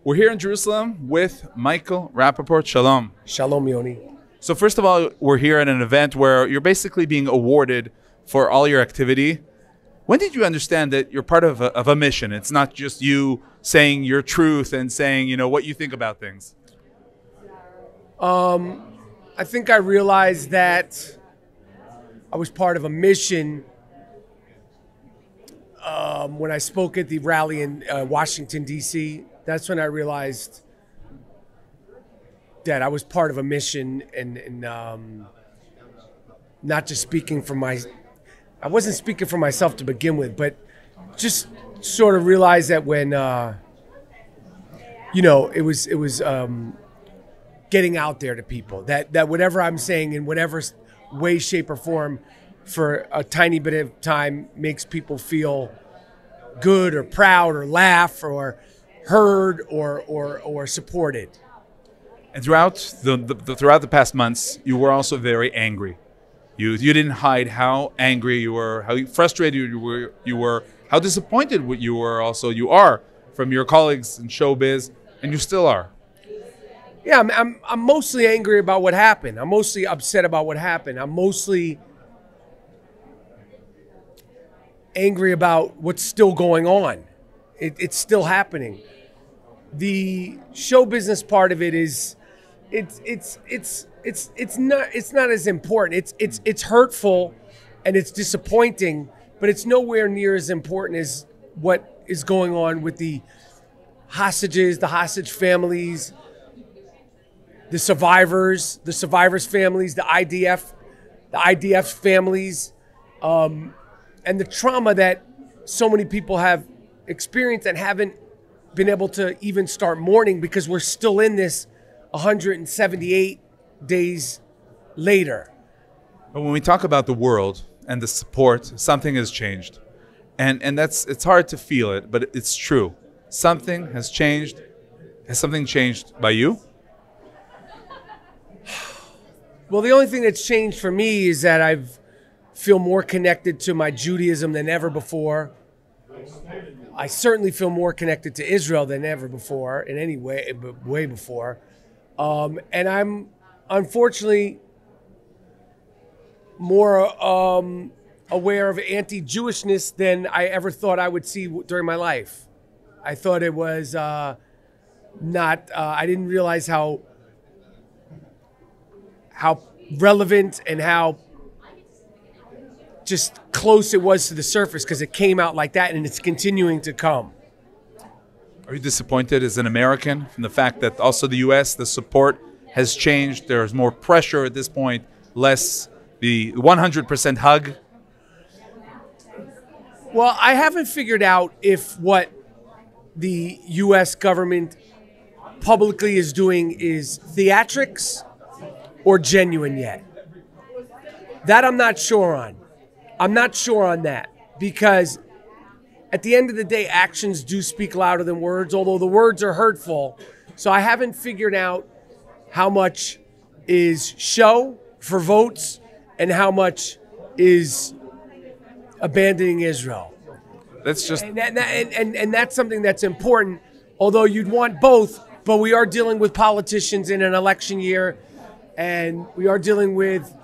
We're here in Jerusalem with Michael Rapaport. Shalom. Shalom, Yoni. So first of all, we're here at an event where you're basically being awarded for all your activity. When did you understand that you're part of a mission? It's not just you saying your truth and saying, you know, what you think about things. I think I realized that I was part of a mission when I spoke at the rally in Washington, D.C. That's when I realized that I was part of a mission and not just speaking for I wasn't speaking for myself to begin with, but just sort of realized that when, it was getting out there to people, that whatever I'm saying in whatever way, shape, or form for a tiny bit of time makes people feel good or proud or laugh or heard or supported. And throughout the past months, you were also very angry. You didn't hide how angry you were, how frustrated you were, how disappointed you are from your colleagues in showbiz, and you still are. Yeah, I'm mostly angry about what happened. I'm mostly upset about what happened. I'm mostly angry about what's still going on. It's still happening. The show business part of it is, it's not as important. It's hurtful and it's disappointing, but it's nowhere near as important as what is going on with the hostages, the hostage families, the survivors families, the IDF families, and the trauma that so many people have experienced and haven't been able to even start mourning because we're still in this 178 days later. But when we talk about the world and the support, something has changed. And it's hard to feel it, but it's true. Something has changed. Has something changed by you? Well, the only thing that's changed for me is that I feel more connected to my Judaism than ever before. I certainly feel more connected to Israel than ever before, in any way, way before. And I'm unfortunately more aware of anti-Jewishness than I ever thought I would see during my life. I thought it was I didn't realize how relevant and how just close it was to the surface, because it came out like that and it's continuing to come. Are you disappointed as an American from the fact that also the U.S., the support has changed? There's more pressure at this point, less the 100% hug? Well, I haven't figured out if what the U.S. government publicly is doing is theatrics or genuine yet. That I'm not sure on. I'm not sure on that, because at the end of the day, actions do speak louder than words, although the words are hurtful. So I haven't figured out how much is show for votes and how much is abandoning Israel. That's just and that's something that's important, although you'd want both, but we are dealing with politicians in an election year, and we are dealing with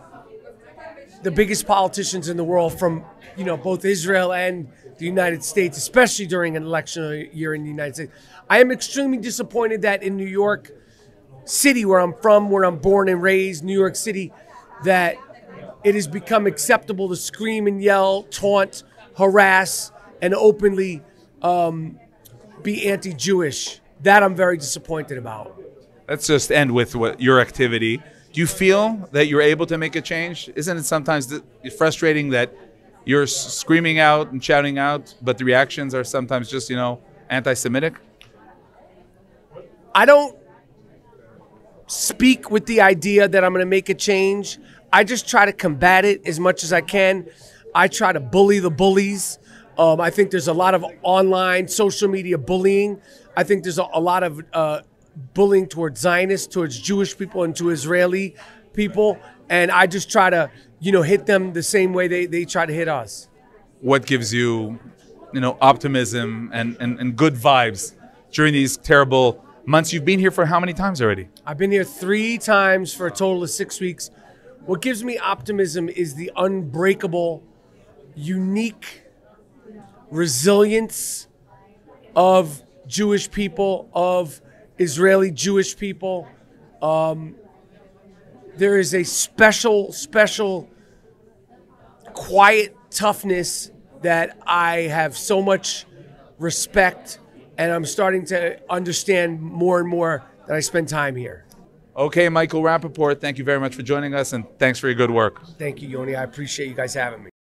the biggest politicians in the world from, both Israel and the United States, especially during an election year in the United States. I am extremely disappointed that in New York City, where I'm from, where I'm born and raised, New York City, that it has become acceptable to scream and yell, taunt, harass, and openly be anti-Jewish. That I'm very disappointed about. Let's just end with your activity. Do you feel that you're able to make a change? Isn't it sometimes frustrating that you're screaming out and shouting out, but the reactions are sometimes just, anti-Semitic? I don't speak with the idea that I'm going to make a change. I just try to combat it as much as I can. I try to bully the bullies. I think there's a lot of online social media bullying. I think there's a lot of bullying towards Zionists, towards Jewish people, and to Israeli people. And I just try to, hit them the same way they try to hit us. What gives you, optimism and good vibes during these terrible months. You've been here for how many times already? I've been here 3 times for a total of 6 weeks. What gives me optimism is the unbreakable, unique resilience of Jewish people, of Israeli Jewish people. There is a special, quiet toughness that I have so much respect, and I'm starting to understand more and more that I spend time here. Okay, Michael Rapaport, thank you very much for joining us, and thanks for your good work. Thank you, Yoni. I appreciate you guys having me.